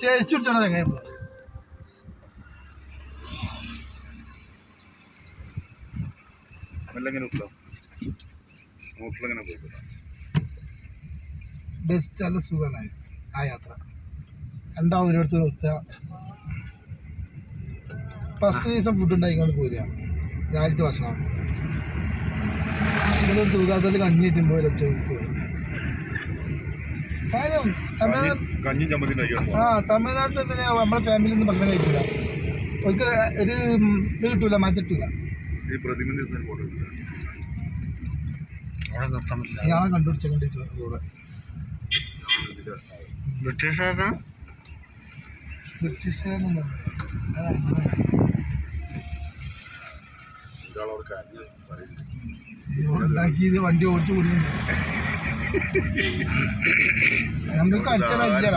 ചേരിച്ചുടിച്ചാണ് എങ്ങനെ ബെസ്റ്റ് നല്ല സുഖമാണ് ആ യാത്ര. രണ്ടാമത് ഒരിടത്ത് നിർത്തുക. ഫസ്റ്റ് ദിവസം ഫുഡ് ഉണ്ടാക്കിക്കൊണ്ട് പോരുക. രാവിലത്തെ ഭക്ഷണം ഇങ്ങനെ തൂകാത്തതിൽ കഞ്ഞി കിട്ടുമ്പോൾ പോയി. കാര്യം തമിഴ്നാട്ടിൽ എന്തിനാ നമ്മളെ ഫാമിലിയിൽ നിന്ന് ഭക്ഷണം കഴിക്കില്ല. അവർക്ക് ഒരു ഇത് കിട്ടൂല, മാറ്റിട്ടില്ല. ഞാൻ കണ്ടുപിടിച്ചോണ്ട് കൂടെ ബ്രിട്ടീഷുകാരൊന്നും ഉണ്ടാക്കിയത് വണ്ടി ഓടിച്ചു കൊടുക്കുന്നുണ്ട്. നമുക്ക് അടിച്ചാലില്ല.